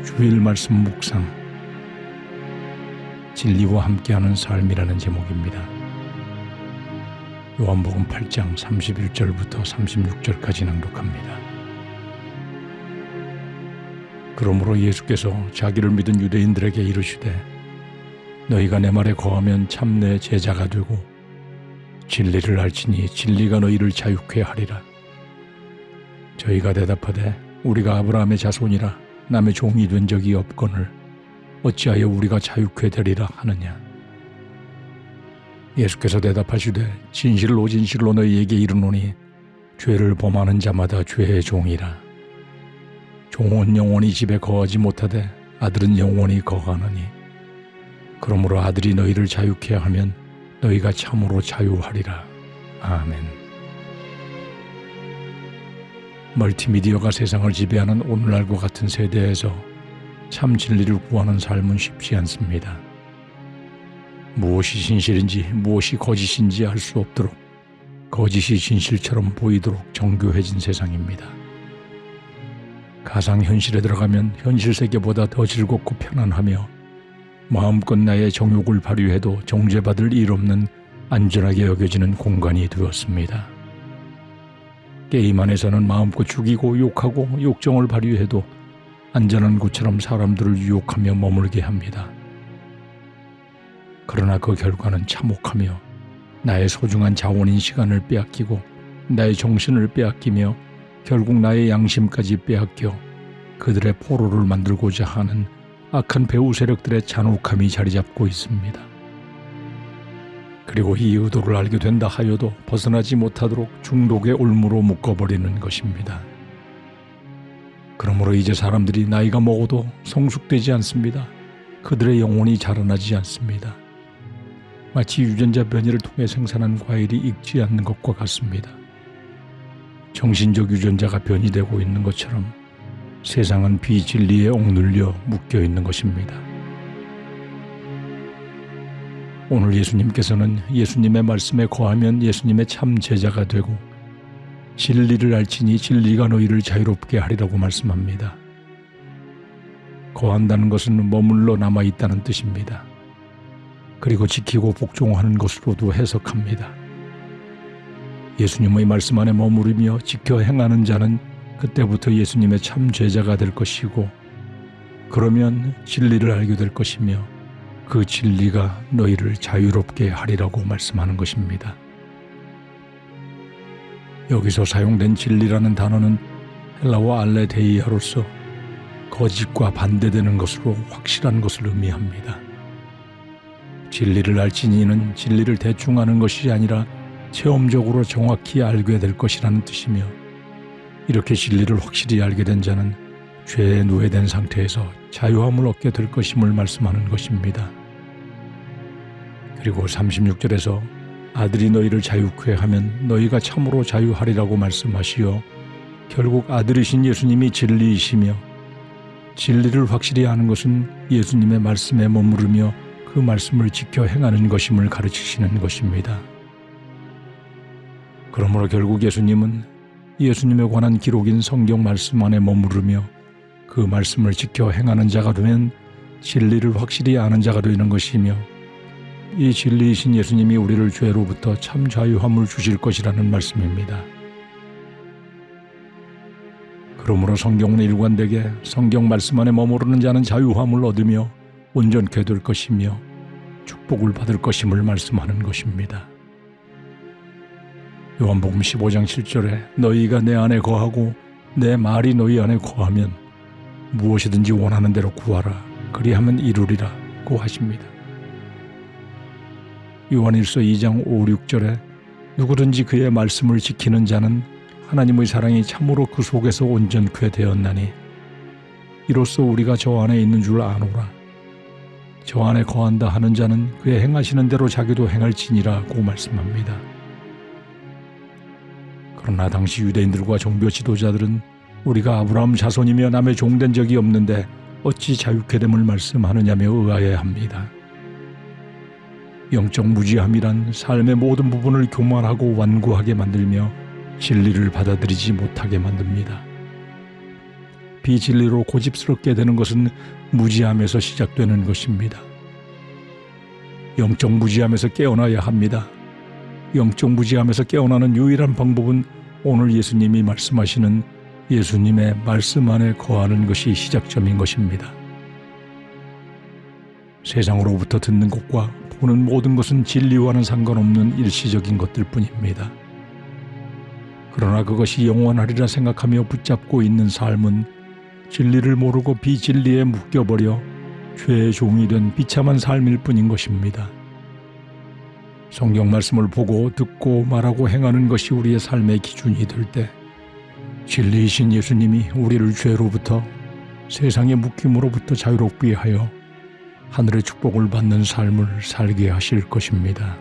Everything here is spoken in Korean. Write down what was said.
주일 말씀 묵상, 진리와 함께하는 삶이라는 제목입니다. 요한복음 8장 31절부터 36절까지 낭독합니다. 그러므로 예수께서 자기를 믿은 유대인들에게 이르시되 너희가 내 말에 거하면 참 내 제자가 되고 진리를 알지니 진리가 너희를 자유케 하리라. 저희가 대답하되 우리가 아브라함의 자손이라 남의 종이 된 적이 없거늘 어찌하여 우리가 자유케 되리라 하느냐. 예수께서 대답하시되 진실로 진실로 너희에게 이르노니 죄를 범하는 자마다 죄의 종이라. 종은 영원히 집에 거하지 못하되 아들은 영원히 거하느니 그러므로 아들이 너희를 자유케 하면 너희가 참으로 자유하리라. 아멘. 멀티미디어가 세상을 지배하는 오늘날과 같은 세대에서 참 진리를 구하는 삶은 쉽지 않습니다. 무엇이 진실인지 무엇이 거짓인지 알 수 없도록 거짓이 진실처럼 보이도록 정교해진 세상입니다. 가상현실에 들어가면 현실 세계보다 더 즐겁고 편안하며 마음껏 나의 정욕을 발휘해도 정죄받을 일 없는 안전하게 여겨지는 공간이 되었습니다. 게임 안에서는 마음껏 죽이고 욕하고 욕정을 발휘해도 안전한 곳처럼 사람들을 유혹하며 머물게 합니다. 그러나 그 결과는 참혹하며 나의 소중한 자원인 시간을 빼앗기고 나의 정신을 빼앗기며 결국 나의 양심까지 빼앗겨 그들의 포로를 만들고자 하는 악한 배후 세력들의 잔혹함이 자리잡고 있습니다. 그리고 이 의도를 알게 된다 하여도 벗어나지 못하도록 중독의 올무로 묶어버리는 것입니다. 그러므로 이제 사람들이 나이가 먹어도 성숙되지 않습니다. 그들의 영혼이 자라나지 않습니다. 마치 유전자 변이를 통해 생산한 과일이 익지 않는 것과 같습니다. 정신적 유전자가 변이되고 있는 것처럼 세상은 비진리에 억눌려 묶여 있는 것입니다. 오늘 예수님께서는 예수님의 말씀에 거하면 예수님의 참 제자가 되고 진리를 알지니 진리가 너희를 자유롭게 하리라고 말씀합니다. 거한다는 것은 머물러 남아있다는 뜻입니다. 그리고 지키고 복종하는 것으로도 해석합니다. 예수님의 말씀 안에 머무르며 지켜 행하는 자는 그때부터 예수님의 참 제자가 될 것이고 그러면 진리를 알게 될 것이며 그 진리가 너희를 자유롭게 하리라고 말씀하는 것입니다. 여기서 사용된 진리라는 단어는 헬라어 알레데이아로서 거짓과 반대되는 것으로 확실한 것을 의미합니다. 진리를 알지니는 진리를 대충 아는 것이 아니라 체험적으로 정확히 알게 될 것이라는 뜻이며 이렇게 진리를 확실히 알게 된 자는 죄에 노예된 상태에서 자유함을 얻게 될 것임을 말씀하는 것입니다. 그리고 36절에서 아들이 너희를 자유케 하면 너희가 참으로 자유하리라고 말씀하시어 결국 아들이신 예수님이 진리이시며 진리를 확실히 아는 것은 예수님의 말씀에 머무르며 그 말씀을 지켜 행하는 것임을 가르치시는 것입니다. 그러므로 결국 예수님은 예수님에 관한 기록인 성경 말씀 안에 머무르며 그 말씀을 지켜 행하는 자가 되면 진리를 확실히 아는 자가 되는 것이며 이 진리이신 예수님이 우리를 죄로부터 참 자유함을 주실 것이라는 말씀입니다. 그러므로 성경은 일관되게 성경 말씀 안에 머무르는 자는 자유함을 얻으며 온전케 될 것이며 축복을 받을 것임을 말씀하는 것입니다. 요한복음 15장 7절에 너희가 내 안에 거하고 내 말이 너희 안에 거하면 무엇이든지 원하는 대로 구하라 그리하면 이루리라고 하십니다. 요한일서 2장 5, 6절에 누구든지 그의 말씀을 지키는 자는 하나님의 사랑이 참으로 그 속에서 온전케 되었나니 이로써 우리가 저 안에 있는 줄 아노라. 저 안에 거한다 하는 자는 그의 행하시는 대로 자기도 행할지니라고 말씀합니다. 그러나 당시 유대인들과 종교 지도자들은 우리가 아브라함 자손이며 남의 종된 적이 없는데 어찌 자유케 됨을 말씀하느냐며 의아해합니다. 영적 무지함이란 삶의 모든 부분을 교만하고 완고하게 만들며 진리를 받아들이지 못하게 만듭니다. 비진리로 고집스럽게 되는 것은 무지함에서 시작되는 것입니다. 영적 무지함에서 깨어나야 합니다. 영적 무지함에서 깨어나는 유일한 방법은 오늘 예수님이 말씀하시는 예수님의 말씀 안에 거하는 것이 시작점인 것입니다. 세상으로부터 듣는 것과 보는 모든 것은 진리와는 상관없는 일시적인 것들 뿐입니다. 그러나 그것이 영원하리라 생각하며 붙잡고 있는 삶은 진리를 모르고 비진리에 묶여버려 죄의 종이 된 비참한 삶일 뿐인 것입니다. 성경 말씀을 보고 듣고 말하고 행하는 것이 우리의 삶의 기준이 될 때 진리이신 예수님이 우리를 죄로부터 세상의 묶임으로부터 자유롭게 하여 하늘의 축복을 받는 삶을 살게 하실 것입니다.